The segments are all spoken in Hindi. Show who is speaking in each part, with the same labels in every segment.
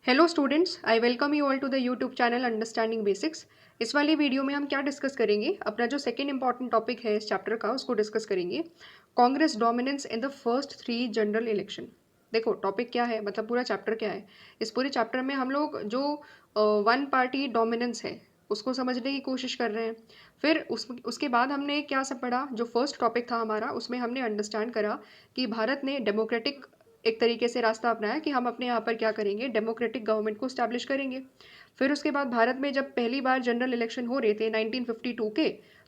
Speaker 1: Hello students, I welcome you all to the YouTube channel understanding basics. इस वाली वीडियो में हम क्या डिस्कस करेंगे, अपना जो सेकेंड इंपॉर्टेंट टॉपिक है इस चैप्टर का उसको डिस्कस करेंगे। Congress dominance in the first 3 general election. देखो टॉपिक क्या है, मतलब पूरा चैप्टर क्या है। इस पूरे चैप्टर में हम लोग जो वन पार्टी डोमिनेंस है उसको समझने की कोशिश कर रहे हैं। फिर उसके बाद हमने क्या सब पढ़ा, जो फर्स्ट टॉपिक था हमारा उसमें हमने अंडरस्टैंड करा कि भारत ने डेमोक्रेटिक एक तरीके से रास्ता अपनाया कि हम अपने यहाँ पर क्या करेंगे, डेमोक्रेटिक गवर्नमेंट को स्टैब्लिश करेंगे। फिर उसके बाद भारत में जब पहली बार जनरल इलेक्शन हो रहे थे 1952 के,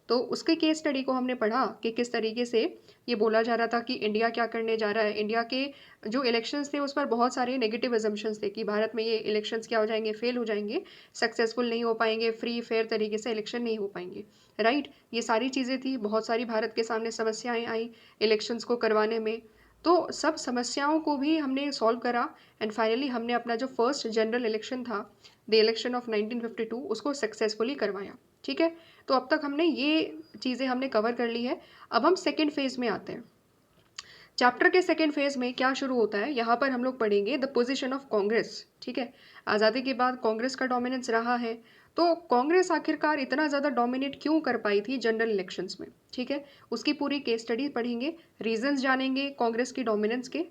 Speaker 1: तो उसके केस स्टडी को हमने पढ़ा कि किस तरीके से ये बोला जा रहा था कि इंडिया क्या करने जा रहा है। इंडिया के जो इलेक्शंस थे उस पर बहुत सारे नेगेटिव एजम्पशंस थे कि भारत में ये इलेक्शंस क्या हो जाएंगे, फेल हो जाएंगे, सक्सेसफुल नहीं हो पाएंगे, फ्री फेयर तरीके से इलेक्शन नहीं हो पाएंगे। राइट, ये सारी चीज़ें थी, बहुत सारी भारत के सामने समस्याएं आई इलेक्शंस को करवाने में। तो सब समस्याओं को भी हमने सॉल्व करा एंड फाइनली हमने अपना जो फर्स्ट जनरल इलेक्शन था, द इलेक्शन ऑफ 1952, उसको सक्सेसफुली करवाया। ठीक है, तो अब तक हमने ये चीज़ें हमने कवर कर ली है। अब हम सेकेंड फेज में आते हैं। चैप्टर के सेकेंड फेज में क्या शुरू होता है, यहाँ पर हम लोग पढ़ेंगे द पोजीशन ऑफ कांग्रेस। ठीक है, आज़ादी के बाद कांग्रेस का डोमिनेंस रहा है, तो कांग्रेस आखिरकार इतना ज़्यादा डोमिनेट क्यों कर पाई थी जनरल इलेक्शंस में। ठीक है, उसकी पूरी केस स्टडी पढ़ेंगे, रीजंस जानेंगे कांग्रेस की डोमिनेंस के,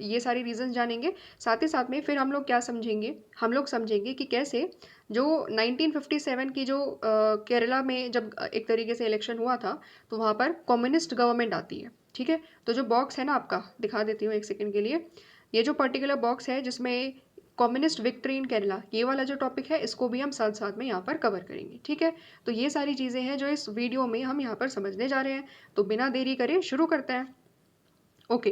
Speaker 1: ये सारे रीजंस जानेंगे। साथ ही साथ में फिर हम लोग क्या समझेंगे, हम लोग समझेंगे कि कैसे जो 1957 की जो केरला में जब एक तरीके से इलेक्शन हुआ था, तो वहाँ पर कम्युनिस्ट गवर्नमेंट आती है। ठीक है, तो जो बॉक्स है ना, आपका दिखा देती हूँ एक सेकंड के लिए। ये जो पर्टिकुलर बॉक्स है जिसमें कम्युनिस्ट विक्ट्री इन केरला, ये वाला जो टॉपिक है इसको भी हम साथ साथ में यहाँ पर कवर करेंगे। ठीक है, तो ये सारी चीज़ें हैं जो इस वीडियो में हम यहाँ पर समझने जा रहे हैं। तो बिना देरी करे शुरू करते हैं। ओके,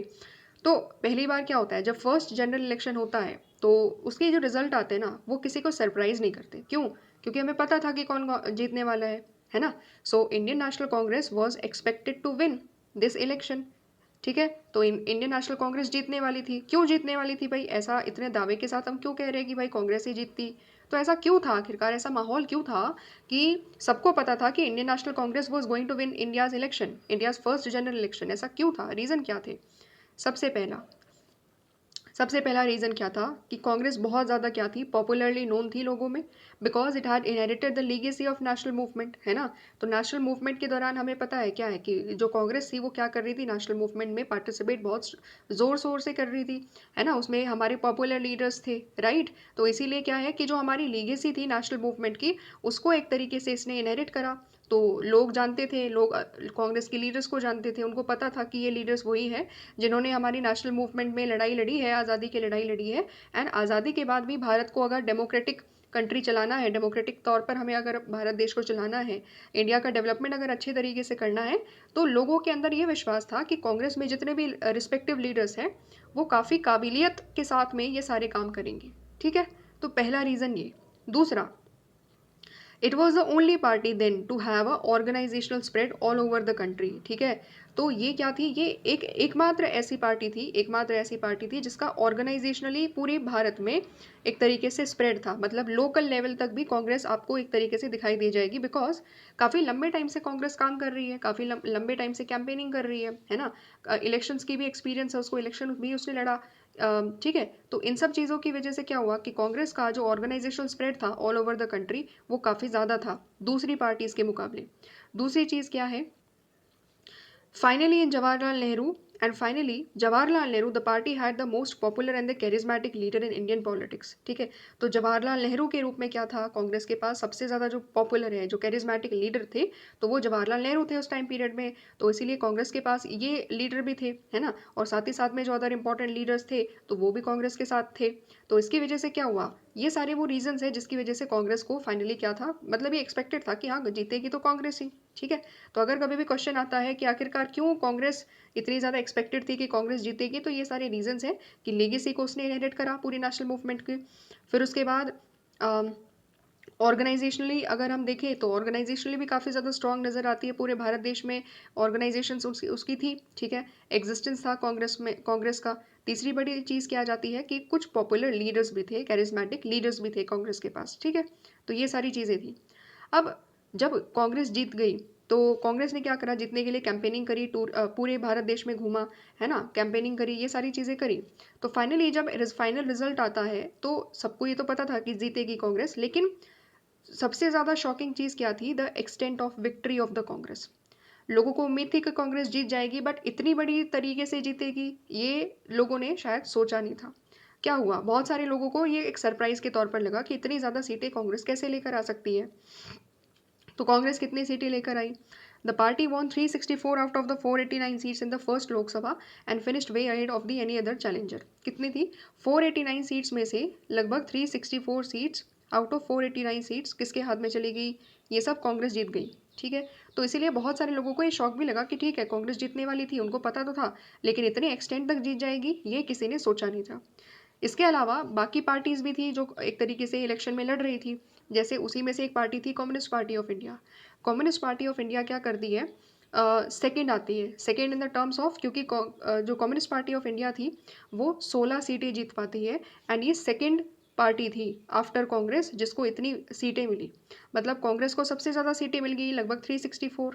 Speaker 1: तो पहली बार क्या होता है, जब फर्स्ट जनरल इलेक्शन होता है तो उसके जो रिजल्ट आते हैं ना वो किसी को सरप्राइज नहीं करते। क्यों? क्योंकि हमें पता था कि कौन जीतने वाला है ना। So Indian National Congress was expected to win this election. ठीक है, तो इंडियन नेशनल कांग्रेस जीतने वाली थी। क्यों जीतने वाली थी भाई, ऐसा इतने दावे के साथ हम क्यों कह रहे हैं कि भाई कांग्रेस ही जीतती। तो ऐसा क्यों था आखिरकार, ऐसा माहौल क्यों था कि सबको पता था कि Indian National Congress was going to win India's election, India's first general election. ऐसा क्यों था, रीज़न क्या थे? सबसे पहला सबसे पहला रीज़न क्या था कि कांग्रेस बहुत ज़्यादा क्या थी, पॉपुलरली नोन थी लोगों में, because it had inherited the legacy of national movement, है ना। तो नेशनल मूवमेंट के दौरान हमें पता है क्या है कि जो कांग्रेस थी वो क्या कर रही थी, नेशनल मूवमेंट में पार्टिसिपेट बहुत ज़ोर शोर से कर रही थी, है ना। उसमें हमारे पॉपुलर लीडर्स थे। राइट, तो इसीलिए क्या है कि जो हमारी लीगेसी थी नेशनल मूवमेंट की, उसको एक तरीके से इसने इनहेरिट करा। तो लोग जानते थे, लोग कांग्रेस के लीडर्स को जानते थे, उनको पता था कि ये लीडर्स वही है जिन्होंने हमारी नेशनल मूवमेंट में लड़ाई लड़ी है, आज़ादी की लड़ाई लड़ी है। एंड आज़ादी के बाद भी भारत को अगर डेमोक्रेटिक कंट्री चलाना है, डेमोक्रेटिक तौर पर हमें अगर भारत देश को चलाना है, इंडिया का डेवलपमेंट अगर अच्छे तरीके से करना है, तो लोगों के अंदर ये विश्वास था कि कांग्रेस में जितने भी रिस्पेक्टिव लीडर्स हैं वो काफ़ी काबिलियत के साथ में ये सारे काम करेंगे। ठीक है, तो पहला रीज़न ये। दूसरा, it was the only party then to have a organisational spread all over the country. ठीक है, तो ये क्या थी, ये एकमात्र ऐसी पार्टी थी, एकमात्र ऐसी पार्टी थी जिसका ऑर्गेनाइजेशनली पूरे भारत में एक तरीके से स्प्रेड था। मतलब लोकल लेवल तक भी कांग्रेस आपको एक तरीके से दिखाई दे जाएगी, बिकॉज काफ़ी लंबे टाइम से कांग्रेस काम कर रही है, काफ़ी लंबे टाइम से कैंपेनिंग कर रही है ना। इलेक्शंस की भी एक्सपीरियंस है उसको, इलेक्शन भी उसने लड़ा। ठीक है, तो इन सब चीज़ों की वजह से क्या हुआ कि कांग्रेस का जो ऑर्गेनाइजेशनल स्प्रेड था ऑल ओवर द कंट्री वो काफ़ी ज़्यादा था दूसरी पार्टीज के मुकाबले। दूसरी चीज़ क्या है, finally in Jawaharlal Nehru and finally Jawaharlal Nehru the party had the most popular and the charismatic leader in Indian politics. ठीक है, तो जवाहरलाल नेहरू के रूप में क्या था, कांग्रेस के पास सबसे ज़्यादा जो पॉपुलर है, जो कैरिज्मेटिक लीडर थे, तो वो जवाहरलाल नेहरू थे उस टाइम पीरियड में। तो इसीलिए कांग्रेस के पास ये लीडर भी थे, है ना। और साथ ही साथ में जो अदर इंपॉर्टेंट लीडर्स थे तो वो भी कांग्रेस के साथ थे। तो इसकी वजह से क्या हुआ, ये सारे वो रीजंस है जिसकी वजह से कांग्रेस को फाइनली क्या था, मतलब ये एक्सपेक्टेड था कि हाँ जीतेगी तो कांग्रेस ही। ठीक है, तो अगर कभी भी क्वेश्चन आता है कि आखिरकार क्यों कांग्रेस इतनी ज़्यादा एक्सपेक्टेड थी कि कांग्रेस जीतेगी, तो ये सारे रीजंस हैं कि लेगेसी को उसने इनहेरिट करा पूरी नेशनल मूवमेंट की। फिर उसके बाद ऑर्गेनाइजेशनली अगर हम देखें तो ऑर्गेनाइजेशनली भी काफ़ी ज़्यादा स्ट्रॉन्ग नज़र आती है, पूरे भारत देश में ऑर्गेनाइजेशन उसकी थी। ठीक है, एग्जिस्टेंस था कांग्रेस में, कांग्रेस का। तीसरी बड़ी चीज़ क्या आ जाती है कि कुछ पॉपुलर लीडर्स भी थे, कैरिज्मेटिक लीडर्स भी थे कांग्रेस के पास। ठीक है, तो ये सारी चीज़ें थी। अब जब कांग्रेस जीत गई तो कांग्रेस ने क्या करा, जीतने के लिए कैंपेनिंग करी, टूर पूरे भारत देश में घूमा, है ना, कैंपेनिंग करी, ये सारी चीज़ें करी। तो फाइनली जब फाइनल रिजल्ट आता है तो सबको ये तो पता था कि जीतेगी कांग्रेस, लेकिन सबसे ज़्यादा शॉकिंग चीज़ क्या थी, the extent of victory of the Congress. लोगों को उम्मीद थी कि कांग्रेस जीत जाएगी, बट इतनी बड़ी तरीके से जीतेगी ये लोगों ने शायद सोचा नहीं था। क्या हुआ, बहुत सारे लोगों को ये एक सरप्राइज के तौर पर लगा कि इतनी ज़्यादा सीटें कांग्रेस कैसे लेकर आ सकती है। तो कांग्रेस कितनी सीटें लेकर आई? The party won 364 out of the 489 seats in the first Lok Sabha and finished way ahead of the any other challenger. कितनी थी? 489 सीट्स में से लगभग 364 सीट्स आउट ऑफ 489 सीट्स किसके हाथ में चली गई? ये सब कांग्रेस जीत गई। ठीक है, तो इसीलिए बहुत सारे लोगों को ये शौक भी लगा कि ठीक है, कांग्रेस जीतने वाली थी, उनको पता तो था, लेकिन इतने एक्सटेंट तक जीत जाएगी ये किसी ने सोचा नहीं था। इसके अलावा बाकी पार्टीज भी थी जो एक तरीके से इलेक्शन में लड़ रही थी। जैसे उसी में से एक पार्टी थी communist party of India. Communist party of India क्या करती है, सेकंड आती है, second in the terms of, क्योंकि जो कम्युनिस्ट पार्टी ऑफ इंडिया थी वो 16 सीटें जीत पाती है, एंड ये सेकंड पार्टी थी आफ्टर कांग्रेस जिसको इतनी सीटें मिली। मतलब कांग्रेस को सबसे ज़्यादा सीटें मिल गई, लगभग 364,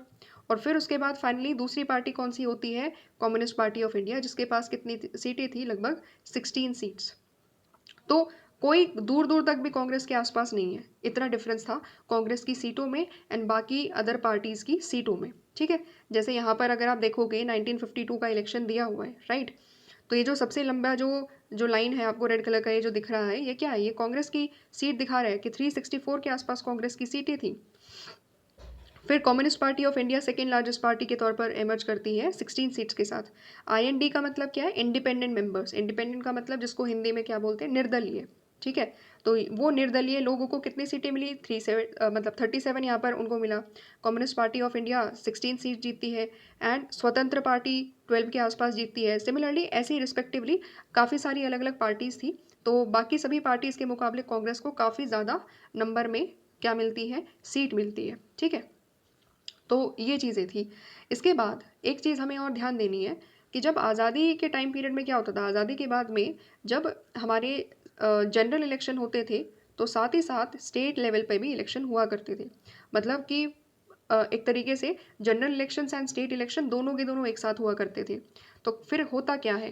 Speaker 1: और फिर उसके बाद फाइनली दूसरी पार्टी कौन सी होती है? कम्युनिस्ट पार्टी ऑफ इंडिया, जिसके पास कितनी सीटें थी? लगभग 16 सीट्स। तो कोई दूर दूर तक भी कांग्रेस के आसपास नहीं है, इतना डिफरेंस था कांग्रेस की सीटों में एंड बाकी अदर पार्टीज की सीटों में। ठीक है, जैसे यहाँ पर अगर आप देखोगे 1952 का इलेक्शन दिया हुआ है, राइट। तो ये जो सबसे लंबा जो जो लाइन है आपको रेड कलर का, ये जो दिख रहा है, ये क्या है? ये कांग्रेस की सीट दिखा रहा है कि 364 के आसपास कांग्रेस की सीटें थी। फिर communist party of India second largest party के तौर पर एमर्ज करती है 16 सीट्स के साथ। IND का मतलब क्या है? Independent members. इंडिपेंडेंट का मतलब जिसको हिंदी में क्या बोलते हैं? निर्दलीय। ठीक है, तो वो निर्दलीय लोगों को कितनी सीटें मिली? 37 यहाँ पर उनको मिला। Communist party of India 16 seat जीतती है एंड स्वतंत्र पार्टी 12 के आसपास जीतती है। सिमिलरली ऐसे ही रिस्पेक्टिवली काफ़ी सारी अलग अलग पार्टीज़ थी, तो बाकी सभी पार्टीज़ के मुकाबले कांग्रेस को काफ़ी ज़्यादा नंबर में क्या मिलती है? सीट मिलती है। ठीक है, तो ये चीज़ें थी। इसके बाद एक चीज़ हमें और ध्यान देनी है कि जब आज़ादी के टाइम पीरियड में क्या होता था, आज़ादी के बाद में जब हमारे जनरल इलेक्शन होते थे तो साथ ही साथ स्टेट लेवल पे भी इलेक्शन हुआ करते थे। मतलब कि एक तरीके से general elections and state election दोनों के दोनों एक साथ हुआ करते थे। तो फिर होता क्या है,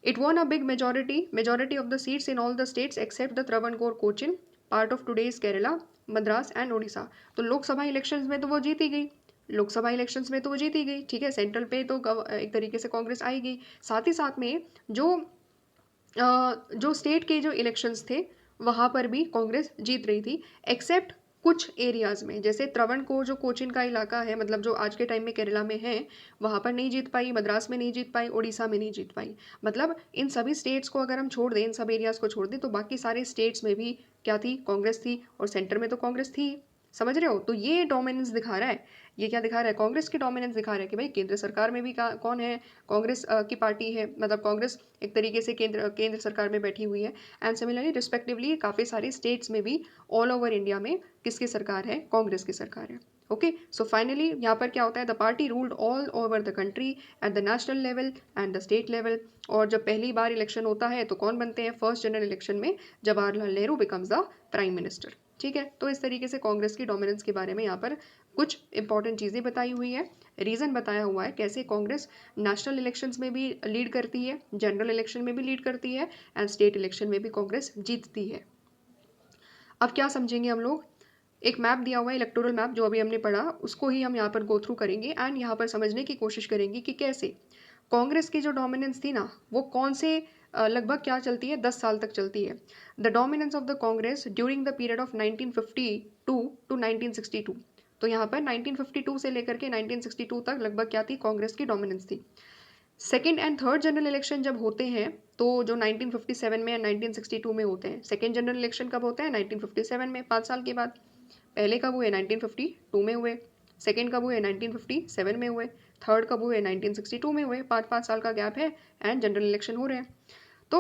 Speaker 1: it won a big majority of the seats in all the states except the Travancore Cochin, part of today's Kerala, Madras and Orissa. तो लोकसभा इलेक्शंस में तो वो जीती गई, लोकसभा इलेक्शंस में तो वो जीती गई, ठीक है, सेंट्रल पे तो एक तरीके से कांग्रेस आई गई। साथ ही साथ में जो जो स्टेट के जो इलेक्शंस थे वहाँ पर भी कांग्रेस जीत रही थी, एक्सेप्ट कुछ एरियाज़ में, जैसे त्रवणकोर जो कोचिन का इलाका है, मतलब जो आज के टाइम में केरला में है, वहाँ पर नहीं जीत पाई, मद्रास में नहीं जीत पाई, उड़ीसा में नहीं जीत पाई। मतलब इन सभी स्टेट्स को अगर हम छोड़ दें, इन सब एरियाज़ को छोड़ दें, तो बाकी सारे स्टेट्स में भी क्या थी? कांग्रेस थी, और सेंटर में तो कांग्रेस थी। समझ रहे हो? तो ये डोमिनेंस दिखा रहा है, ये क्या दिखा रहा है? कांग्रेस की डोमिनेंस दिखा रहा है कि भाई केंद्र सरकार में भी कौन है? कांग्रेस की पार्टी है, मतलब कांग्रेस एक तरीके से केंद्र सरकार में बैठी हुई है। एंड सिमिलरली रिस्पेक्टिवली काफ़ी सारे स्टेट्स में भी ऑल ओवर इंडिया में किसकी सरकार है? कांग्रेस की सरकार है। ओके, सो फाइनली यहाँ पर क्या होता है? The party ruled all over the country at the national level and the state level. और जब पहली बार इलेक्शन होता है तो कौन बनते हैं फर्स्ट जनरल इलेक्शन में? Jawaharlal Nehru becomes the prime minister. ठीक है, तो इस तरीके से कांग्रेस की डोमिनेंस के बारे में यहाँ पर कुछ इंपॉर्टेंट चीज़ें बताई हुई है, रीज़न बताया हुआ है कैसे कांग्रेस नेशनल इलेक्शंस में भी लीड करती है, जनरल इलेक्शन में भी लीड करती है, एंड स्टेट इलेक्शन में भी कांग्रेस जीतती है। अब क्या समझेंगे हम लोग? एक मैप दिया हुआ है, इलेक्टोरल मैप, जो अभी हमने पढ़ा उसको ही हम यहाँ पर गो थ्रू करेंगे एंड यहाँ पर समझने की कोशिश करेंगे कि कैसे कांग्रेस की जो डोमिनेंस थी ना वो कौन से लगभग क्या चलती है? 10 साल तक चलती है। The dominance of the Congress during the period of 1952 to 1962। तो यहाँ पर 1952 से लेकर के 1962 तक लगभग क्या थी? कांग्रेस की डोमिनेंस थी। Second and third general election जब होते हैं तो जो 1957 में या 1962 में होते हैं, सेकेंड जनरल इलेक्शन कब होते हैं? 1957 में, 5 साल के बाद। पहले कब हुए? 1952 में हुए। सेकेंड कब हुए? 1957 में हुए। थर्ड कब हुए? 1962 में हुए। 5-5 साल का गैप है एंड जनरल इलेक्शन हो रहे हैं। तो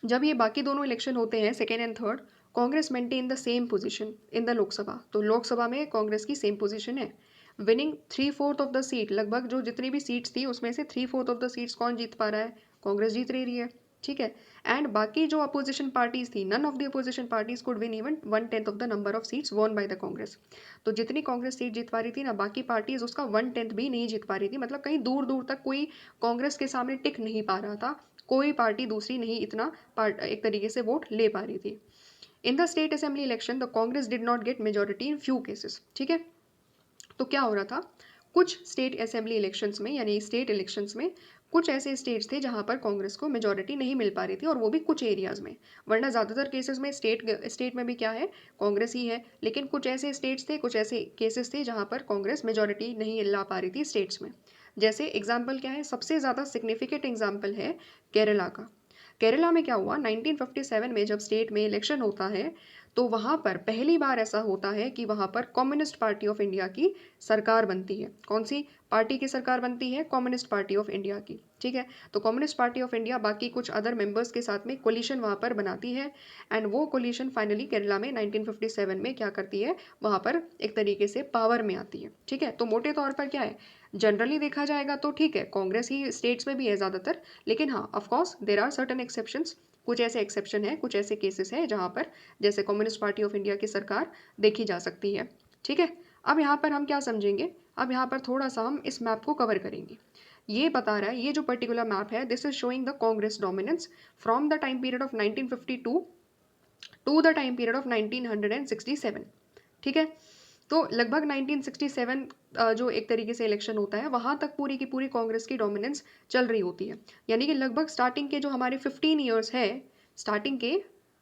Speaker 1: जब ये बाकी दोनों इलेक्शन होते हैं, second and third, Congress maintain the same position in the Lok Sabha. तो लोकसभा में कांग्रेस की सेम पोजीशन है, विनिंग 3/4 ऑफ द सीट। लगभग जो जितनी भी सीट्स थी उसमें से 3/4 ऑफ द सीट्स कौन जीत पा रहा है? कांग्रेस जीत रही है। ठीक है। एंड बाकी जो अपोजिशन पार्टीज थी, none of the opposition parties could win even 1/10 of the number of seats won by the Congress. तो जितनी कांग्रेस सीट जीत पा रही थी ना, बाकी पार्टीज उसका 1/10 भी नहीं जीत पा रही थी। मतलब कहीं दूर दूर तक कोई कांग्रेस के सामने टिक नहीं पा रहा था, कोई पार्टी दूसरी नहीं इतना एक तरीके से वोट ले पा रही थी। In the state assembly election the Congress did not gate majority in few cases. ठीक है, तो क्या हो रहा था, कुछ स्टेट असेंबली इलेक्शंस में यानी स्टेट इलेक्शंस में कुछ ऐसे स्टेट्स थे जहां पर कांग्रेस को मेजोरिटी नहीं मिल पा रही थी, और वो भी कुछ एरियाज में। वरना ज़्यादातर केसेस में स्टेट में भी क्या है, कांग्रेस ही है। लेकिन कुछ ऐसे स्टेट्स थे, कुछ ऐसे केसेस थे जहां पर कांग्रेस मेजोरिटी नहीं ला पा रही थी स्टेट्स में। जैसे एग्जाम्पल क्या है, सबसे ज़्यादा सिग्निफिकेंट एग्जाम्पल है केरला का। केरला में क्या हुआ, 1957 में जब स्टेट में इलेक्शन होता है, तो वहाँ पर पहली बार ऐसा होता है कि वहाँ पर कम्युनिस्ट पार्टी ऑफ इंडिया की सरकार बनती है। कौन सी पार्टी की सरकार बनती है, कम्युनिस्ट पार्टी ऑफ इंडिया की। ठीक है, तो कम्युनिस्ट पार्टी ऑफ इंडिया बाकी कुछ अदर मेंबर्स के साथ में कोलिशन वहाँ पर बनाती है। एंड वो कोलिशन फाइनली केरला में 1957 में क्या करती है, वहाँ पर एक तरीके से पावर में आती है। ठीक है, तो मोटे तौर पर क्या है, जनरली देखा जाएगा तो ठीक है, कांग्रेस ही स्टेट्स में भी है ज़्यादातर। लेकिन हाँ, of course there are certain exceptions, कुछ ऐसे एक्सेप्शन है, कुछ ऐसे केसेस हैं जहाँ पर जैसे कम्युनिस्ट पार्टी ऑफ इंडिया की सरकार देखी जा सकती है। ठीक है, अब यहाँ पर हम क्या समझेंगे, अब यहाँ पर थोड़ा सा हम इस मैप को कवर करेंगे। ये बता रहा है, ये जो पर्टिकुलर मैप है, this is showing the Congress dominance from the time period of 1952 to the time period of 1967। ठीक है, तो लगभग 1967 जो एक तरीके से इलेक्शन होता है, वहाँ तक पूरी की पूरी कांग्रेस की डोमिनेंस चल रही होती है। यानी कि लगभग स्टार्टिंग के जो हमारे 15 ईयर्स है, स्टार्टिंग के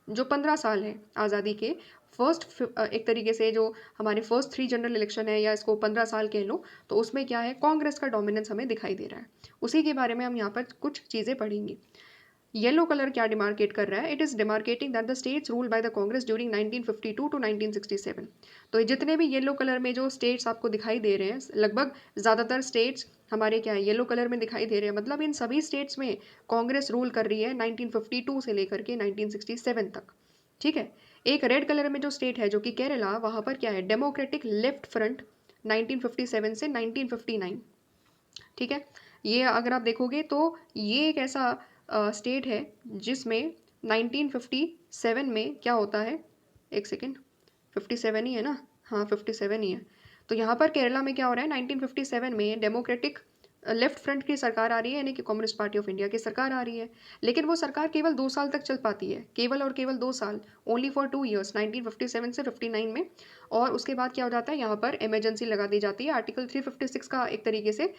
Speaker 1: जो 15 साल है आज़ादी के, फर्स्ट एक तरीके से जो हमारे फर्स्ट 3 जनरल इलेक्शन है, या इसको 15 साल कह लो, तो उसमें क्या है, कांग्रेस का डोमिनेंस हमें दिखाई दे रहा है। उसी के बारे में हम यहाँ पर कुछ चीज़ें पढ़ेंगे। येलो कलर क्या डिमार्केट कर रहा है, it is demarcating that the states ruled by the Congress during 1952 to 1967। तो जितने भी येलो कलर में जो स्टेट्स आपको दिखाई दे रहे हैं, लगभग ज़्यादातर स्टेट्स हमारे क्या है, येलो कलर में दिखाई दे रहे हैं। मतलब इन सभी स्टेट्स में कांग्रेस रूल कर रही है 1952 से लेकर के 1967 तक। ठीक है, एक रेड कलर में जो स्टेट है जो कि केरला, वहाँ पर क्या है, डेमोक्रेटिक लेफ्ट फ्रंट 1957 से 1959। ठीक है, ये अगर आप देखोगे तो ये एक ऐसा स्टेट है जिसमें 1957 में क्या होता है, एक सेकेंड, 57 ही है ना, हाँ 57 ही है। तो यहाँ पर केरला में क्या हो रहा है, 1957 में डेमोक्रेटिक लेफ्ट फ्रंट की सरकार आ रही है, यानी कि कम्युनिस्ट पार्टी ऑफ इंडिया की सरकार आ रही है। लेकिन वो सरकार केवल 2 साल तक चल पाती है, केवल और केवल 2 साल, ओनली फॉर 2 ईयर्स, 1957 से 59 में। और उसके बाद क्या हो जाता है, यहाँ पर इमरजेंसी लगा दी जाती है, आर्टिकल 356 का एक तरीके से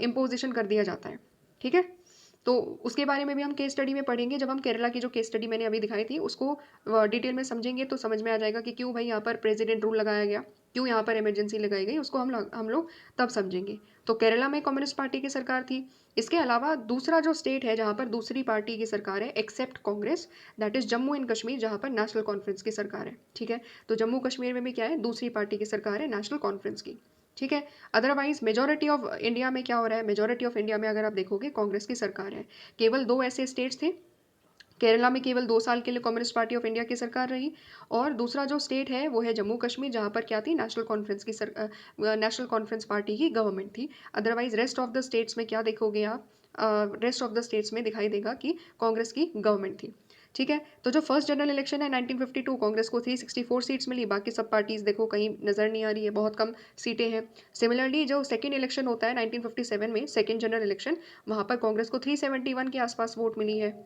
Speaker 1: इम्पोजिशन कर दिया जाता है। ठीक है, तो उसके बारे में भी हम केस स्टडी में पढ़ेंगे। जब हम केरला की जो केस स्टडी मैंने अभी दिखाई थी उसको डिटेल में समझेंगे तो समझ में आ जाएगा कि क्यों भाई यहाँ पर प्रेसिडेंट रूल लगाया गया, क्यों यहाँ पर इमरजेंसी लगाई गई, उसको हम लोग तब समझेंगे। तो केरला में कम्युनिस्ट पार्टी की सरकार थी। इसके अलावा दूसरा जो स्टेट है जहाँ पर दूसरी पार्टी की सरकार है except Congress, that is Jammu and Kashmir, जहाँ पर नेशनल कॉन्फ्रेंस की सरकार है। ठीक है, तो जम्मू कश्मीर में भी क्या है, दूसरी पार्टी की सरकार है नेशनल कॉन्फ्रेंस की। ठीक है, अदरवाइज मेजोरिटी ऑफ इंडिया में क्या हो रहा है, मेजोरिटी ऑफ इंडिया में अगर आप देखोगे कांग्रेस की सरकार है। केवल 2 ऐसे स्टेट्स थे, केरला में केवल 2 साल के लिए कम्युनिस्ट पार्टी ऑफ इंडिया की सरकार रही, और दूसरा जो स्टेट है वो है जम्मू कश्मीर, जहाँ पर क्या थी, नेशनल कॉन्फ्रेंस पार्टी की गवर्नमेंट थी। Otherwise rest of the states में क्या देखोगे आप, रेस्ट ऑफ द स्टेट्स में दिखाई देगा कि कांग्रेस की गवर्नमेंट थी। ठीक है, तो जो फर्स्ट जनरल इलेक्शन है 1952, कांग्रेस को 364 सीट्स मिली, बाकी सब पार्टीज देखो कहीं नजर नहीं आ रही है, बहुत कम सीटें हैं। सिमिलरली जो सेकेंड इलेक्शन होता है 1957 में, सेकेंड जनरल इलेक्शन, वहाँ पर कांग्रेस को 371 के आसपास वोट मिली है।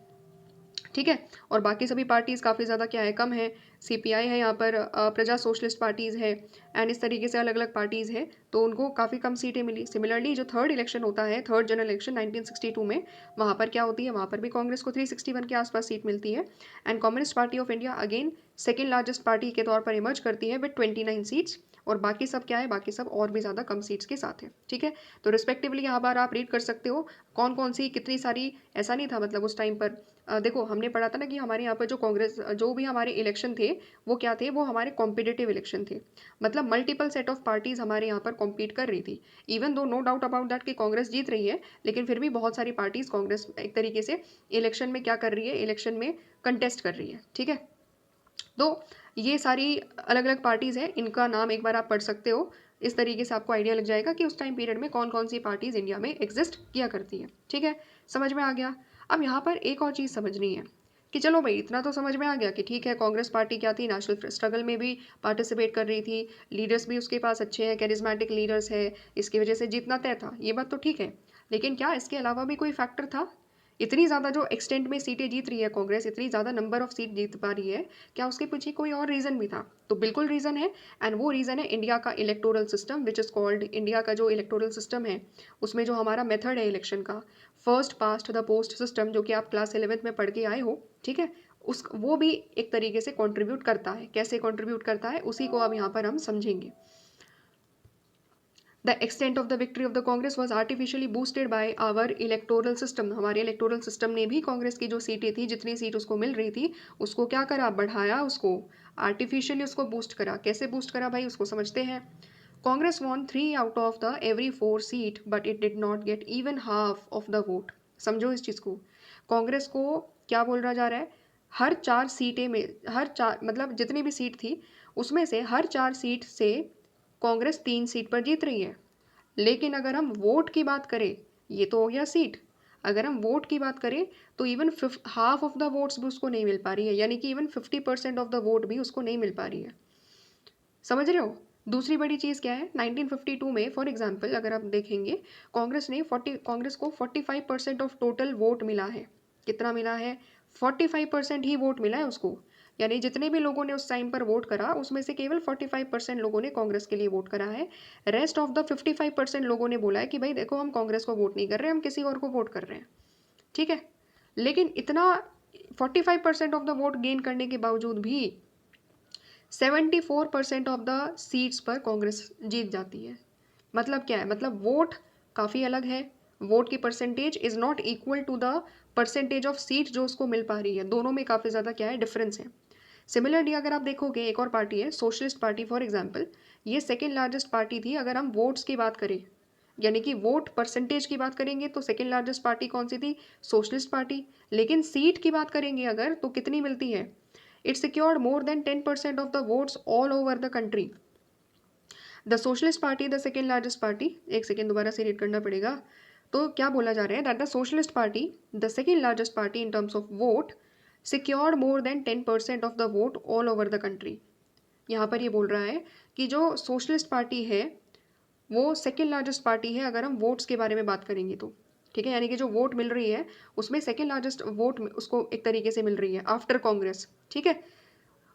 Speaker 1: ठीक है, और बाकी सभी पार्टीज़ काफ़ी ज़्यादा क्या है, कम है। सीपीआई है यहाँ पर, प्रजा सोशलिस्ट पार्टीज़ है, एंड इस तरीके से अलग अलग पार्टीज़ है, तो उनको काफ़ी कम सीटें मिली। सिमिलरली जो थर्ड इलेक्शन होता है, थर्ड जनरल इलेक्शन 1962 में, वहाँ पर क्या होती है, वहाँ पर भी कांग्रेस को 361 के आसपास सीट मिलती है। And communist party of India again second largest party के तौर पर इमर्ज करती है विद 29 सीट्स, और बाकी सब क्या है, बाकी सब और भी ज़्यादा कम सीट्स के साथ है। ठीक है, तो रिस्पेक्टिवली यहाँ पर आप रीड कर सकते हो कौन कौन सी कितनी सारी, ऐसा नहीं था मतलब उस टाइम पर। देखो हमने पढ़ा था ना कि हमारे यहाँ पर जो कांग्रेस, जो भी हमारे इलेक्शन थे वो क्या थे, वो हमारे कॉम्पिटिटिव इलेक्शन थे। मतलब मल्टीपल सेट ऑफ पार्टीज हमारे यहाँ पर कॉम्पीट कर रही थी। Even though no doubt about that कि कांग्रेस जीत रही है, लेकिन फिर भी बहुत सारी पार्टीज कांग्रेस एक तरीके से इलेक्शन में क्या कर रही है, इलेक्शन में कंटेस्ट कर रही है। ठीक है, तो ये सारी अलग अलग पार्टीज़ हैं, इनका नाम एक बार आप पढ़ सकते हो। इस तरीके से आपको आइडिया लग जाएगा कि उस टाइम पीरियड में कौन कौन सी पार्टीज़ इंडिया में एग्जिस्ट किया करती है। ठीक है, समझ में आ गया। अब यहाँ पर एक और चीज़ समझनी है कि चलो भाई इतना तो समझ में आ गया कि ठीक है, कांग्रेस पार्टी क्या थी, नेशनल स्ट्रगल में भी पार्टिसिपेट कर रही थी, लीडर्स भी उसके पास अच्छे हैं, कैरिज्मेटिक लीडर्स है, इसकी वजह से जीतना तय था, ये बात तो ठीक है। लेकिन क्या इसके अलावा भी कोई फैक्टर था? इतनी ज़्यादा जो एक्सटेंट में सीटें जीत रही है कांग्रेस, इतनी ज़्यादा नंबर ऑफ सीट जीत पा रही है, क्या उसके पीछे कोई और रीज़न भी था? तो बिल्कुल रीज़न है, एंड वो रीज़न है इंडिया का electoral system, which is called, India का जो इलेक्टोरल सिस्टम है उसमें जो हमारा मेथड है इलेक्शन का, first past the post system, जो कि आप क्लास 11th में पढ़ के आए हो, ठीक है, उस वो भी एक तरीके से कंट्रीब्यूट करता है। कैसे कंट्रीब्यूट करता है उसी को अब यहाँ पर हम समझेंगे। The extent of the victory of the Congress was artificially boosted by our electoral system. हमारे इलेक्टोरल सिस्टम ने भी कांग्रेस की जो सीटें थी, जितनी सीट उसको मिल रही थी, उसको क्या करा, बढ़ाया, उसको आर्टिफिशियली उसको बूस्ट करा। कैसे बूस्ट करा भाई, उसको समझते हैं। Congress won 3 out of the every 4 seat but it did not get even half of the vote. समझो इस चीज़ को, कांग्रेस को क्या बोल रहा जा रहा है, हर 4 सीटें में, हर 4 मतलब जितनी भी सीट थी उसमें से हर 4 सीट से कांग्रेस 3 सीट पर जीत रही है। लेकिन अगर हम वोट की बात करें, ये तो हो गया सीट, अगर हम वोट की बात करें तो even half of the votes भी उसको नहीं मिल पा रही है, यानी कि इवन 50% ऑफ द वोट भी उसको नहीं मिल पा रही है। समझ रहे हो? दूसरी बड़ी चीज़ क्या है, 1952 में फॉर एग्जांपल अगर आप देखेंगे, कांग्रेस को 45% ऑफ टोटल वोट मिला है। कितना मिला है? 45% ही वोट मिला है उसको। यानी जितने भी लोगों ने उस टाइम पर वोट करा, उसमें से केवल 45% लोगों ने कांग्रेस के लिए वोट करा है। रेस्ट ऑफ द 55% लोगों ने बोला है कि भाई देखो, हम कांग्रेस को वोट नहीं कर रहे, हम किसी और को वोट कर रहे हैं। ठीक है, लेकिन इतना 45% ऑफ द वोट गेन करने के बावजूद भी 74% ऑफ द सीट्स पर कांग्रेस जीत जाती है। मतलब क्या है, मतलब वोट काफ़ी अलग है, वोट की percentage is not equal to the percentage of seat जो उसको मिल पा रही है। दोनों में काफ़ी ज़्यादा क्या है, डिफरेंस है। सिमिलरली अगर आप देखोगे, एक और पार्टी है सोशलिस्ट पार्टी फॉर एग्जांपल, ये सेकेंड लार्जेस्ट पार्टी थी अगर हम वोट्स की बात करें, यानी कि वोट परसेंटेज की बात करेंगे तो सेकेंड लार्जेस्ट पार्टी कौन सी थी, सोशलिस्ट पार्टी। लेकिन सीट की बात करेंगे अगर, तो कितनी मिलती है, it secured more than 10% of the votes all over the country. The socialist party the second largest party, एक सेकेंड दोबारा से रीड करना पड़ेगा। तो क्या बोला जा रहा है, that the socialist party the second largest party in terms of vote secured more than 10% of the vote all over the country. यहाँ पर ये बोल रहा है कि जो सोशलिस्ट पार्टी है वो सेकेंड लार्जेस्ट पार्टी है अगर हम वोट्स के बारे में बात करेंगे तो। ठीक है, यानी कि जो वोट मिल रही है उसमें सेकेंड लार्जेस्ट वोट उसको एक तरीके से मिल रही है आफ्टर कांग्रेस। ठीक है,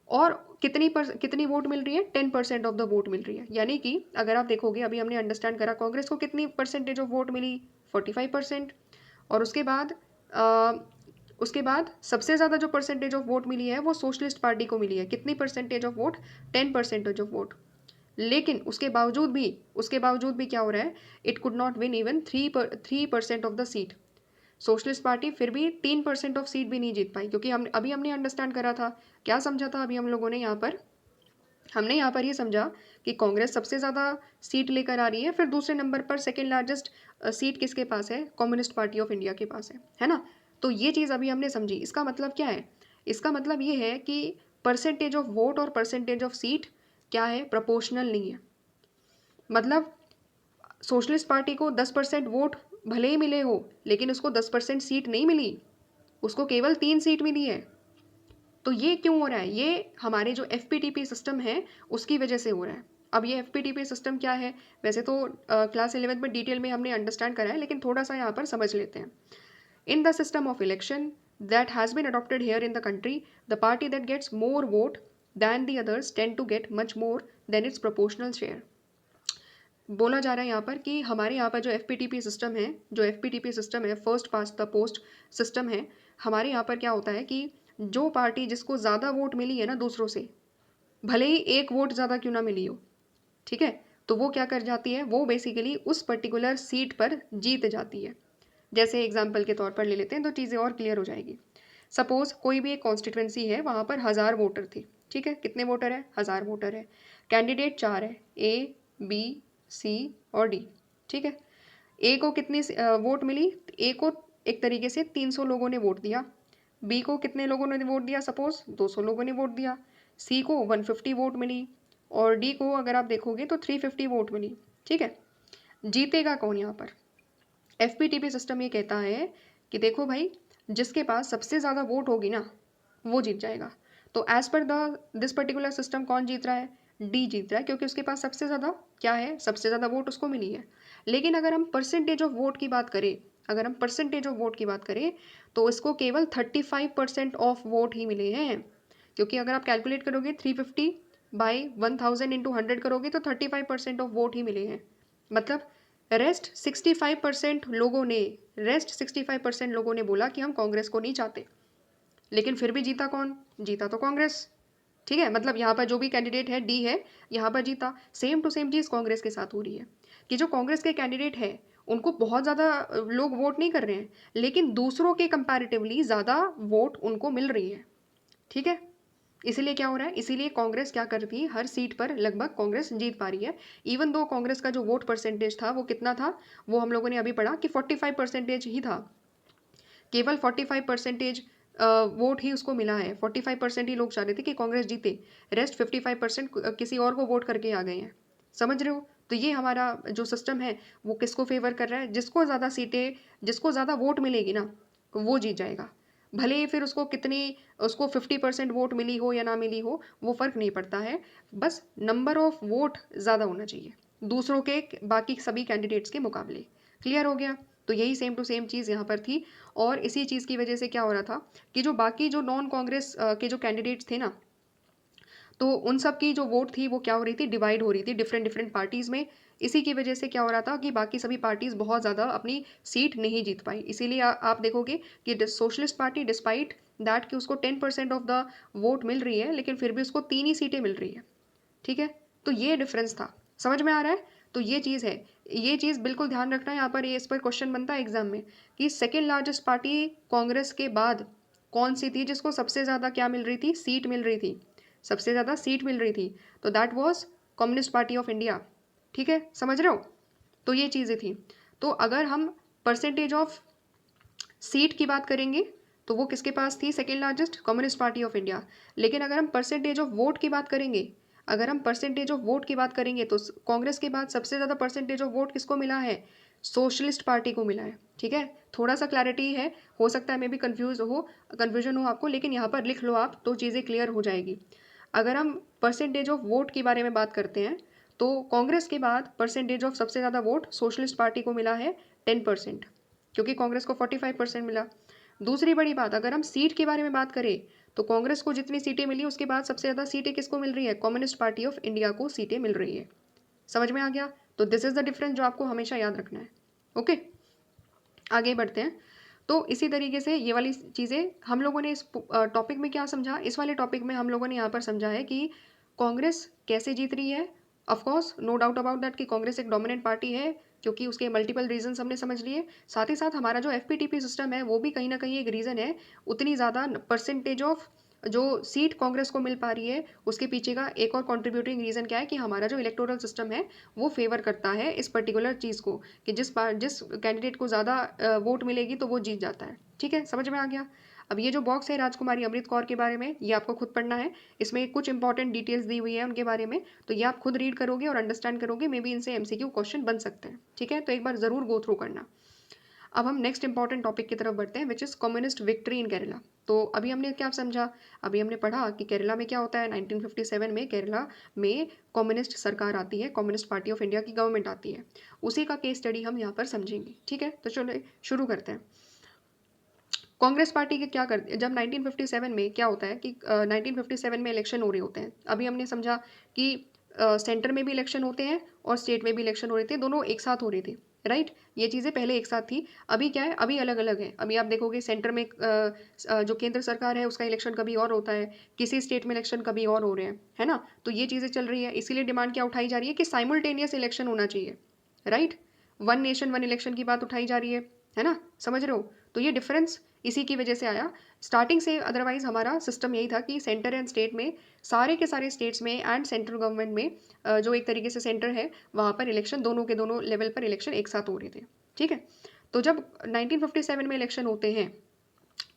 Speaker 1: और कितनी वोट मिल रही है, 10% ऑफ द वोट मिल रही है। यानी कि अगर आप देखोगे, अभी हमने अंडरस्टैंड करा कांग्रेस को कितनी परसेंटेज ऑफ वोट मिली, 45%। और उसके बाद सबसे ज़्यादा जो परसेंटेज ऑफ वोट मिली है वो सोशलिस्ट पार्टी को मिली है। कितनी percentage of vote, 10% of vote. लेकिन उसके बावजूद भी क्या हो रहा है, it could not win even 3% of the seat. Socialist party फिर भी 3% ऑफ सीट भी नहीं जीत पाई, क्योंकि हमने अंडरस्टैंड करा था, क्या समझा था अभी हम लोगों ने यहाँ पर, हमने यहाँ पर ये समझा कि कांग्रेस सबसे ज़्यादा सीट लेकर आ रही है, फिर दूसरे नंबर पर सेकेंड लार्जेस्ट सीट किसके पास है, कम्युनिस्ट पार्टी ऑफ इंडिया के पास है ना। तो ये चीज़ अभी हमने समझी। इसका मतलब क्या है, इसका मतलब ये है कि परसेंटेज ऑफ वोट और परसेंटेज ऑफ सीट क्या है, प्रपोर्शनल नहीं है। मतलब सोशलिस्ट पार्टी को 10% वोट भले ही मिले हो, लेकिन उसको 10% सीट नहीं मिली, उसको केवल 3 सीट मिली है। तो ये क्यों हो रहा है, ये हमारे जो FPTP सिस्टम है उसकी वजह से हो रहा है। अब ये FPTP सिस्टम क्या है, वैसे तो क्लास 11th में डिटेल में हमने अंडरस्टैंड करा है, लेकिन थोड़ा सा यहाँ पर समझ लेते हैं। In the system of election that has been adopted here in the country, the party that gets more vote than the others tend to get much more than its proportional share। बोला जा रहा है यहाँ पर कि हमारे यहाँ पर जो FPTP सिस्टम है, first past the post system है, हमारे यहाँ पर क्या होता है कि जो पार्टी जिसको ज़्यादा वोट मिली है ना दूसरों से, भले ही एक वोट ज़्यादा क्यों ना मिली हो, ठीक है, तो वो क्या कर जाती है, वो बेसिकली उस पर्टिकुलर सीट पर जीत जाती है। जैसे एग्जाम्पल के तौर पर ले लेते हैं तो चीज़ें और क्लियर हो जाएगी। सपोज कोई भी एक कॉन्स्टिट्यूंसी है, वहाँ पर 1000 वोटर थे। ठीक है, कितने वोटर है, 1000 वोटर है। कैंडिडेट 4 है, A, B, C और D। ठीक है, ए को कितनी वोट मिली, ए को एक तरीके से 300 लोगों ने वोट दिया। बी को कितने लोगों ने वोट दिया, सपोज 200 लोगों ने वोट दिया। सी को 150 वोट मिली, और डी को अगर आप देखोगे तो 350 वोट मिली। ठीक है, जीतेगा कौन यहाँ पर, FPTP सिस्टम ये कहता है कि देखो भाई, जिसके पास सबसे ज़्यादा वोट होगी ना वो जीत जाएगा। तो as per the this particular system कौन जीत रहा है? डी जीत रहा है, क्योंकि उसके पास सबसे ज़्यादा क्या है, सबसे ज़्यादा वोट उसको मिली है। लेकिन अगर हम परसेंटेज ऑफ वोट की बात करें, अगर हम परसेंटेज ऑफ वोट की बात करें तो इसको केवल 35% ऑफ वोट ही मिले हैं। क्योंकि अगर आप कैलकुलेट करोगे 350 बाई 1000 इंटू 100 करोगे तो 35% ऑफ वोट ही मिले हैं। मतलब रेस्ट 65% लोगों ने रेस्ट 65% लोगों ने बोला कि हम कांग्रेस को नहीं चाहते। लेकिन फिर भी जीता कौन? जीता तो कांग्रेस। ठीक है, मतलब यहाँ पर जो भी कैंडिडेट है डी है, यहाँ पर जीता। सेम टू सेम चीज़ कांग्रेस के साथ हो रही है कि जो कांग्रेस के कैंडिडेट है उनको बहुत ज़्यादा लोग वोट नहीं कर रहे हैं, लेकिन दूसरों के कंपैरेटिवली ज़्यादा वोट उनको मिल रही है। ठीक है, इसीलिए क्या हो रहा है, इसीलिए कांग्रेस क्या करती है, हर सीट पर लगभग कांग्रेस जीत पा रही है। इवन दो कांग्रेस का जो वोट परसेंटेज था वो कितना था, वो हम लोगों ने अभी पढ़ा कि 45% ही था। केवल 45% वोट ही उसको मिला है। 45% ही लोग चाह रहे थे कि कांग्रेस जीते, रेस्ट 55% किसी और को वोट करके आ गए हैं। समझ रहे हो? तो ये हमारा जो सिस्टम है वो किसको फेवर कर रहा है? जिसको ज़्यादा सीटें, जिसको ज़्यादा वोट मिलेगी ना वो जीत जाएगा। भले ही फिर उसको कितनी, उसको 50% वोट मिली हो या ना मिली हो वो फ़र्क नहीं पड़ता है, बस नंबर ऑफ वोट ज़्यादा होना चाहिए दूसरों के, बाकी सभी कैंडिडेट्स के मुकाबले। क्लियर हो गया? तो यही सेम टू सेम चीज़ यहाँ पर थी। और इसी चीज़ की वजह से क्या हो रहा था कि जो बाकी जो नॉन कांग्रेस के जो कैंडिडेट्स थे ना, तो उन सब की जो वोट थी वो क्या हो रही थी, डिवाइड हो रही थी डिफरेंट डिफरेंट पार्टीज़ में। इसी की वजह से क्या हो रहा था कि बाकी सभी पार्टीज़ बहुत ज़्यादा अपनी सीट नहीं जीत पाई। इसीलिए आप देखोगे कि सोशलिस्ट पार्टी डिस्पाइट दैट कि उसको 10% ऑफ द वोट मिल रही है, लेकिन फिर भी उसको 3 ही सीटें मिल रही है। ठीक है, तो ये डिफरेंस था। समझ में आ रहा है? तो ये चीज़ है, ये चीज़ बिल्कुल ध्यान रखना है। यहाँ पर ये इस पर क्वेश्चन बनता है एग्जाम में कि सेकेंड लार्जेस्ट पार्टी कांग्रेस के बाद कौन सी थी जिसको सबसे ज़्यादा क्या मिल रही थी, सीट मिल रही थी, सबसे ज़्यादा सीट मिल रही थी। तो that was communist party of India. ठीक है, समझ रहे हो? तो ये चीज़ें थी। तो अगर हम परसेंटेज ऑफ सीट की बात करेंगे तो वो किसके पास थी, second largest, communist party of India. लेकिन अगर हम परसेंटेज ऑफ वोट की बात करेंगे, अगर हम परसेंटेज ऑफ वोट की बात करेंगे तो कांग्रेस के बाद सबसे ज़्यादा परसेंटेज ऑफ वोट किसको मिला है, सोशलिस्ट पार्टी को मिला है। ठीक है, थोड़ा सा क्लैरिटी है, हो सकता है मे भी कन्फ्यूजन हो आपको, लेकिन यहाँ पर लिख लो आप तो चीज़ें क्लियर हो जाएगी। अगर हम परसेंटेज ऑफ वोट के बारे में बात करते हैं तो कांग्रेस के बाद परसेंटेज ऑफ सबसे ज़्यादा वोट सोशलिस्ट पार्टी को मिला है 10%, क्योंकि कांग्रेस को 45% मिला। दूसरी बड़ी बात, अगर हम सीट के बारे में बात करें तो कांग्रेस को जितनी सीटें मिली उसके बाद सबसे ज़्यादा सीटें किसको मिल रही है, कम्युनिस्ट पार्टी ऑफ इंडिया को सीटें मिल रही है। समझ में आ गया? तो दिस इज द डिफरेंस जो आपको हमेशा याद रखना है। ओके, आगे बढ़ते हैं। तो इसी तरीके से ये वाली चीज़ें हम लोगों ने इस टॉपिक में क्या समझा, इस वाले टॉपिक में हम लोगों ने यहाँ पर समझा है कि कांग्रेस कैसे जीत रही है। Of course no doubt about that कि कांग्रेस एक डोमिनेंट पार्टी है, क्योंकि उसके मल्टीपल रीजंस हमने समझ लिए। साथ ही साथ हमारा जो एफपीटीपी सिस्टम है वो भी कहीं ना कहीं एक रीज़न है। उतनी ज़्यादा परसेंटेज ऑफ जो सीट कांग्रेस को मिल पा रही है उसके पीछे का एक और कंट्रीब्यूटिंग रीज़न क्या है कि हमारा जो इलेक्टोरल सिस्टम है वो फेवर करता है इस पर्टिकुलर चीज़ को कि जिस कैंडिडेट को ज़्यादा वोट मिलेगी तो वो जीत जाता है। ठीक है, समझ में आ गया? अब ये जो बॉक्स है राजकुमारी अमृत कौर के बारे में, ये आपको खुद पढ़ना है। इसमें कुछ इंपॉर्टेंट डिटेल्स दी हुई है उनके बारे में, तो ये आप खुद रीड करोगे और अंडरस्टैंड करोगे, मे बी इनसे एमसीक्यू क्वेश्चन बन सकते हैं। ठीक है, तो एक बार ज़रूर गो थ्रू करना। अब हम नेक्स्ट इंपॉर्टेंट टॉपिक की तरफ बढ़ते हैं which is communist victory in Kerala. तो अभी हमने क्या समझा, अभी हमने पढ़ा कि केरला में क्या होता है, 1957 में केरला में कम्युनिस्ट सरकार आती है, कम्युनिस्ट पार्टी ऑफ इंडिया की गवर्नमेंट आती है। उसी का केस स्टडी हम यहाँ पर समझेंगे। ठीक है, तो चलो शुरू करते हैं। कांग्रेस पार्टी के क्या करते, जब 1957 में क्या होता है कि 1957 में इलेक्शन हो रहे होते हैं। अभी हमने समझा कि सेंटर में भी इलेक्शन होते हैं और स्टेट में भी इलेक्शन हो रहे थे, दोनों एक साथ हो रही थी। राइट, ये चीज़ें पहले एक साथ थी, अभी क्या है, अभी अलग अलग है। अभी आप देखोगे सेंटर में जो केंद्र सरकार है उसका इलेक्शन कभी और होता है, किसी स्टेट में इलेक्शन कभी और हो रहे हैं, है ना। तो ये चीज़ें चल रही है, इसीलिए डिमांड क्या उठाई जा रही है कि साइमल्टेनियस इलेक्शन होना चाहिए। Right, one nation one election की बात उठाई जा रही है ना, समझ रहे हो? तो ये डिफरेंस इसी की वजह से आया स्टार्टिंग से। अदरवाइज हमारा सिस्टम यही था कि सेंटर एंड स्टेट में, सारे के सारे स्टेट्स में एंड सेंट्रल गवर्नमेंट में जो एक तरीके से सेंटर है वहाँ पर इलेक्शन दोनों के दोनों लेवल पर इलेक्शन एक साथ हो रहे थे। ठीक है, तो जब 1957 में इलेक्शन होते हैं,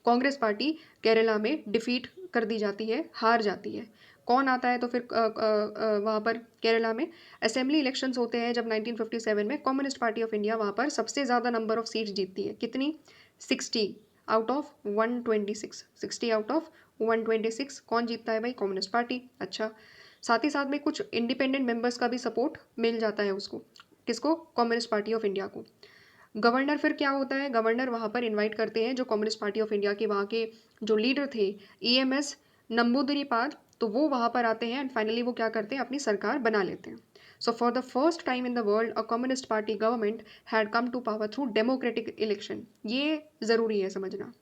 Speaker 1: कांग्रेस पार्टी केरला में डिफीट कर दी जाती है, हार जाती है। कौन आता है तो फिर वहाँ पर केरला में असेंबली इलेक्शंस होते हैं जब 1957 में कम्युनिस्ट पार्टी ऑफ इंडिया वहाँ पर सबसे ज़्यादा नंबर ऑफ सीट्स जीतती है। कितनी? 60। आउट ऑफ 126, 60 आउट ऑफ 126 कौन जीतता है भाई? Communist party. अच्छा, साथ ही साथ में कुछ इंडिपेंडेंट मेंबर्स का भी सपोर्ट मिल जाता है उसको, किसको? कम्युनिस्ट पार्टी ऑफ इंडिया को। गवर्नर फिर क्या होता है? गवर्नर वहाँ पर इनवाइट करते हैं जो कम्युनिस्ट पार्टी ऑफ इंडिया के वहाँ के जो लीडर थे, EMS नंबूदिरीपाद, तो वो वहाँ पर आते हैं एंड फाइनली वो क्या करते हैं? अपनी सरकार बना लेते हैं। So for the first time in the world a communist party government had come to power through democratic election. ये ज़रूरी है समझना।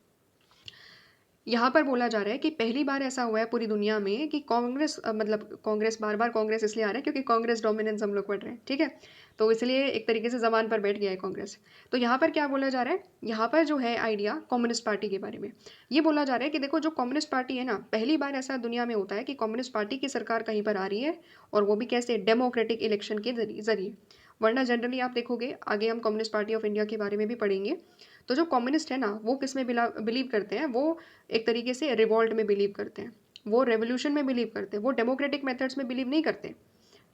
Speaker 1: यहाँ पर बोला जा रहा है कि पहली बार ऐसा हुआ है पूरी दुनिया में कि कांग्रेस मतलब कांग्रेस, बार बार कांग्रेस इसलिए आ रहा है क्योंकि कांग्रेस डोमिनेंस हम लोग पढ़ रहे हैं, ठीक है, तो इसलिए एक तरीके से जबान पर बैठ गया है कांग्रेस। तो यहाँ पर क्या बोला जा रहा है? यहाँ पर जो है आइडिया कम्युनिस्ट पार्टी के बारे में ये बोला जा रहा है कि देखो जो कम्युनिस्ट पार्टी है ना, पहली बार ऐसा दुनिया में होता है कि कम्युनिस्ट पार्टी की सरकार कहीं पर आ रही है, और वो भी कैसे? डेमोक्रेटिक इलेक्शन के जरिए। वरना जनरली आप देखोगे, आगे हम कम्युनिस्ट पार्टी ऑफ इंडिया के बारे में भी पढ़ेंगे, तो जो कम्युनिस्ट है ना वो किस में बिलीव करते हैं? वो एक तरीके से रिवॉल्ट में बिलीव करते हैं, वो रेवोल्यूशन में बिलीव करते हैं, वो डेमोक्रेटिक मेथड्स में बिलीव नहीं करते।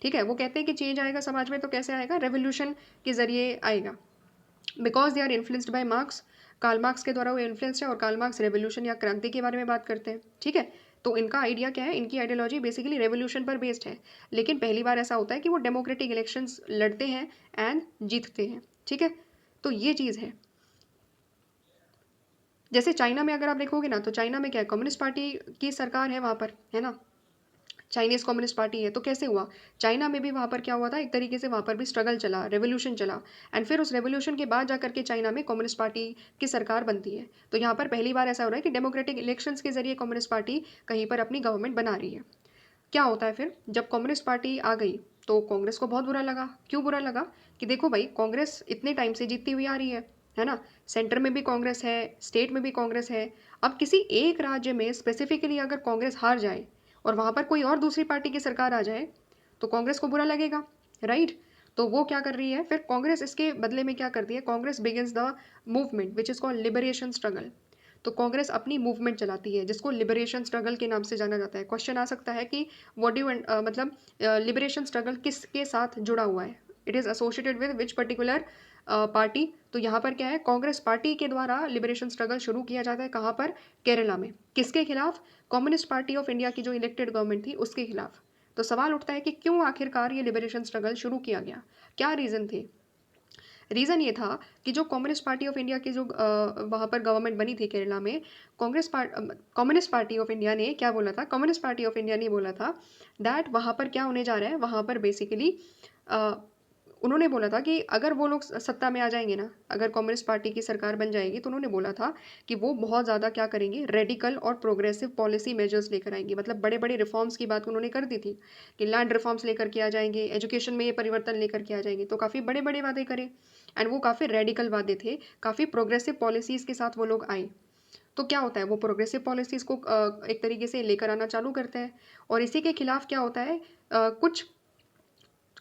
Speaker 1: ठीक है, वो कहते हैं कि चेंज आएगा समाज में तो कैसे आएगा? रेवोल्यूशन के जरिए आएगा। Because they are influenced by Marx, Karl Marx के द्वारा वो इन्फ्लुएंस्ड है, और कार्ल मार्क्स रेवोल्यूशन या क्रांति के बारे में बात करते हैं। ठीक है, तो इनका आइडिया क्या है? इनकी आइडियोलॉजी बेसिकली रेवोल्यूशन पर बेस्ड है, लेकिन पहली बार ऐसा होता है कि वो डेमोक्रेटिक इलेक्शंस लड़ते हैं एंड जीतते हैं। ठीक है, तो ये चीज़ है। जैसे चाइना में अगर आप देखोगे ना, तो चाइना में क्या है? कम्युनिस्ट पार्टी की सरकार है वहाँ पर, है ना, चाइनीज कम्युनिस्ट पार्टी है। तो कैसे हुआ? चाइना में भी वहाँ पर क्या हुआ था? एक तरीके से वहाँ पर भी स्ट्रगल चला, रेवोल्यूशन चला, एंड फिर उस रेवोल्यूशन के बाद जाकर के चाइना में कम्युनिस्ट पार्टी की सरकार बनती है। तो यहाँ पर पहली बार ऐसा हो रहा है कि डेमोक्रेटिक इलेक्शंस के जरिए कम्युनिस्ट पार्टी कहीं पर अपनी गवर्नमेंट बना रही है। क्या होता है फिर? जब कम्युनिस्ट पार्टी आ गई तो कांग्रेस को बहुत बुरा लगा। क्यों बुरा लगा? कि देखो भाई, कांग्रेस इतने टाइम से जीतती हुई आ रही है ना, सेंटर में भी कांग्रेस है, स्टेट में भी कांग्रेस है। अब किसी एक राज्य में स्पेसिफिकली अगर कांग्रेस हार जाए और वहाँ पर कोई और दूसरी पार्टी की सरकार आ जाए तो कांग्रेस को बुरा लगेगा, राइट? तो वो क्या कर रही है फिर? कांग्रेस इसके बदले में क्या करती है? Congress begins the movement which is called liberation struggle. तो कांग्रेस अपनी मूवमेंट चलाती है जिसको लिबरेशन स्ट्रगल के नाम से जाना जाता है। क्वेश्चन आ सकता है कि व्हाट डू मतलब लिबरेशन स्ट्रगल किसके साथ जुड़ा हुआ है? It is associated with which particular party? तो यहाँ पर क्या है? कांग्रेस पार्टी के द्वारा लिबरेशन स्ट्रगल शुरू किया जाता है। कहाँ पर? केरला में। किसके खिलाफ? कम्युनिस्ट पार्टी ऑफ इंडिया की जो इलेक्टेड गवर्नमेंट थी उसके खिलाफ। तो सवाल उठता है कि क्यों आखिरकार ये लिबरेशन स्ट्रगल शुरू किया गया? क्या रीज़न थे? रीज़न ये था कि जो कम्युनिस्ट पार्टी ऑफ इंडिया की जो वहाँ पर गवर्नमेंट बनी थी केरला में, कम्युनिस्ट पार्टी ऑफ इंडिया ने क्या बोला था? कम्युनिस्ट पार्टी ऑफ इंडिया ने बोला था दैट वहाँ पर क्या होने जा रहा है? वहाँ पर बेसिकली उन्होंने बोला था कि अगर वो लोग सत्ता में आ जाएंगे ना, अगर कम्युनिस्ट पार्टी की सरकार बन जाएगी, तो उन्होंने बोला था कि वो बहुत ज़्यादा क्या करेंगे? रेडिकल और प्रोग्रेसिव पॉलिसी मेजर्स लेकर आएंगे। मतलब बड़े बड़े रिफॉर्म्स की बात उन्होंने कर दी थी कि लैंड रिफॉर्म्स लेकर के आ जाएंगे, एजुकेशन में ये परिवर्तन लेकर के आ जाएंगे। तो काफ़ी बड़े बड़े वादे करे एंड वो काफ़ी रेडिकल वादे थे, काफ़ी प्रोग्रेसिव पॉलिसीज़ के साथ वो लोग आए। तो क्या होता है? वो प्रोग्रेसिव पॉलिसीज़ को एक तरीके से लेकर आना चालू करते हैं, और इसी के खिलाफ क्या होता है? कुछ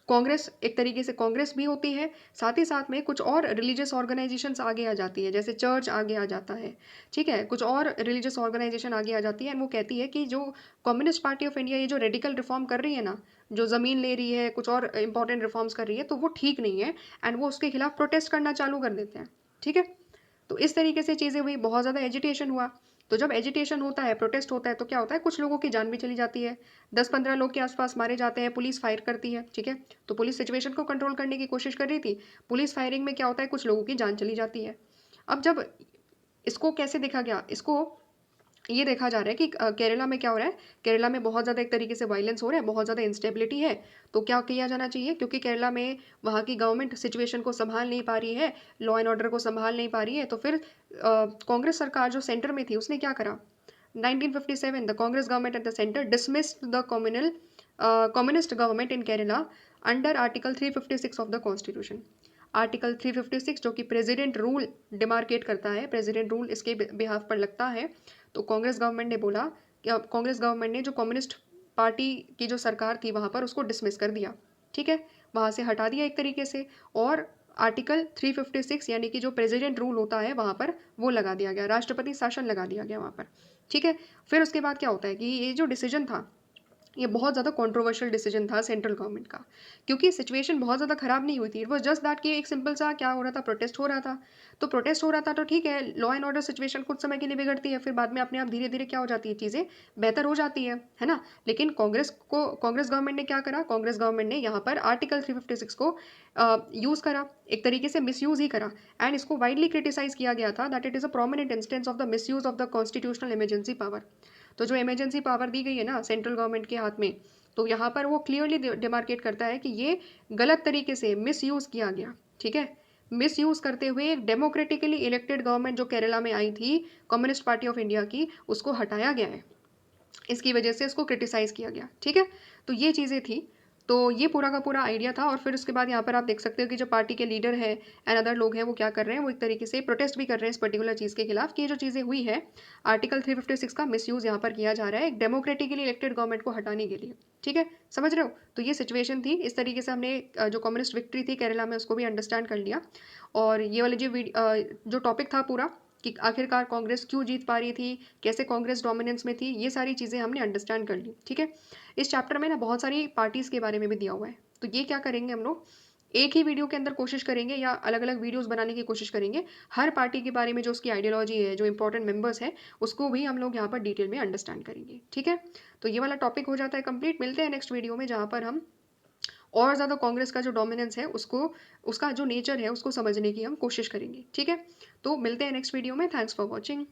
Speaker 1: कांग्रेस, एक तरीके से कांग्रेस भी होती है, साथ ही साथ में कुछ और रिलीजियस ऑर्गेनाइजेशंस आगे आ जाती है, जैसे चर्च आगे आ जाता है। ठीक है, कुछ और रिलीजियस ऑर्गेनाइजेशन आगे आ जाती है एंड वो कहती है कि जो कम्युनिस्ट पार्टी ऑफ इंडिया ये जो रेडिकल रिफॉर्म कर रही है ना, जो ज़मीन ले रही है, कुछ और इंपॉर्टेंट रिफॉर्म्स कर रही है, तो वो ठीक नहीं है, एंड वो उसके खिलाफ प्रोटेस्ट करना चालू कर देते हैं। ठीक है, तो इस तरीके से चीज़ें हुई, बहुत ज़्यादा एजिटेशन हुआ। तो जब एजिटेशन होता है, प्रोटेस्ट होता है, तो क्या होता है? कुछ लोगों की जान भी चली जाती है, 10-15 लोग के आसपास मारे जाते हैं, पुलिस फायर करती है। ठीक है, तो पुलिस सिचुएशन को कंट्रोल करने की कोशिश कर रही थी, पुलिस फायरिंग में क्या होता है? कुछ लोगों की जान चली जाती है। अब जब इसको कैसे देखा गया? इसको ये देखा जा रहा है कि केरला में क्या हो रहा है? केरला में बहुत ज़्यादा एक तरीके से वायलेंस हो रहा है, बहुत ज़्यादा इंस्टेबिलिटी है। तो क्या किया जाना चाहिए? क्योंकि केरला में वहाँ की गवर्नमेंट सिचुएशन को संभाल नहीं पा रही है, लॉ एंड ऑर्डर को संभाल नहीं पा रही है, तो फिर कांग्रेस सरकार जो सेंटर में थी उसने क्या करा? 1957 the Congress government at the centre dismissed the communist government in Kerala under article 356 of the constitution. Article 356 जो कि प्रेसिडेंट रूल डिमार्केट करता है, प्रेसिडेंट रूल इसके बिहाफ पर लगता है। तो कांग्रेस गवर्नमेंट ने बोला कि कांग्रेस गवर्नमेंट ने जो कम्युनिस्ट पार्टी की जो सरकार थी वहाँ पर उसको डिसमिस कर दिया। ठीक है, वहाँ से हटा दिया एक तरीके से, और आर्टिकल 356 यानी कि जो प्रेसिडेंट रूल होता है वहाँ पर वो लगा दिया गया, राष्ट्रपति शासन लगा दिया गया वहाँ पर। ठीक है, फिर उसके बाद क्या होता है कि ये जो डिसीजन था ये बहुत ज़्यादा कंट्रोवर्शियल डिसीजन था सेंट्रल गवर्नमेंट का, क्योंकि सिचुएशन बहुत ज़्यादा ख़राब नहीं हुई थी। इट वाज जस्ट दैट कि एक सिंपल सा क्या हो रहा था, प्रोटेस्ट हो रहा था। तो प्रोटेस्ट हो रहा था तो ठीक है, लॉ एंड ऑर्डर सिचुएशन कुछ समय के लिए बिगड़ती है, फिर बाद में अपने आप धीरे धीरे क्या हो जाती है, चीज़ें बेहतर हो जाती है ना। लेकिन कांग्रेस गवर्नमेंट ने क्या करा, कांग्रेस गवर्नमेंट ने यहाँ पर आर्टिकल 356 को यूज़ करा, एक तरीके से मिसयूज़ ही करा। एंड इसको वाइडली क्रिटिसाइज किया गया था that it is a prominent instance of the misuse of the constitutional emergency power. तो जो इमरजेंसी पावर दी गई है ना सेंट्रल गवर्नमेंट के हाथ में, तो यहाँ पर वो क्लियरली डिमार्केट करता है कि ये गलत तरीके से मिसयूज़ किया गया। ठीक है, मिसयूज़ करते हुए एक डेमोक्रेटिकली इलेक्टेड गवर्नमेंट जो केरला में आई थी कम्युनिस्ट पार्टी ऑफ इंडिया की, उसको हटाया गया है। इसकी वजह से इसको क्रिटिसाइज़ किया गया। ठीक है, तो ये चीज़ें थी। तो ये पूरा का पूरा आइडिया था। और फिर उसके बाद यहाँ पर आप देख सकते हो कि जो पार्टी के लीडर है एंड अदर लोग हैं वो क्या कर रहे हैं, वो एक तरीके से प्रोटेस्ट भी कर रहे हैं इस पर्टिकुलर चीज़ के खिलाफ कि ये जो चीज़ें हुई है, आर्टिकल 356 का मिसयूज़ यहाँ पर किया जा रहा है एक डेमोक्रेटिकली इलेक्टेड गवर्नमेंट को हटाने के लिए। ठीक है, समझ रहे हो। तो ये सिचुएशन थी। इस तरीके से हमने जो कम्युनिस्ट विक्ट्री थी केरला में उसको भी अंडरस्टैंड कर लिया। और ये वाली जो टॉपिक था पूरा कि आखिरकार कांग्रेस क्यों जीत पा रही थी, कैसे कांग्रेस डोमिनेंस में थी, ये सारी चीज़ें हमने अंडरस्टैंड कर ली। ठीक है, इस चैप्टर में ना बहुत सारी पार्टीज़ के बारे में भी दिया हुआ है। तो ये क्या करेंगे हम लोग, एक ही वीडियो के अंदर कोशिश करेंगे या अलग अलग वीडियोस बनाने की कोशिश करेंगे, हर पार्टी के बारे में जो उसकी आइडियोलॉजी है, जो इंपॉर्टेंट मेंबर्स हैं, उसको भी हम लोग यहाँ पर डिटेल में अंडरस्टैंड करेंगे। ठीक है, तो ये वाला टॉपिक हो जाता है कंप्लीट। मिलते हैं नेक्स्ट वीडियो में जहाँ पर हम और ज़्यादा कांग्रेस का जो डोमिनेंस है उसको, उसका जो नेचर है उसको समझने की हम कोशिश करेंगे। ठीक है, तो मिलते हैं नेक्स्ट वीडियो में। Thanks for watching.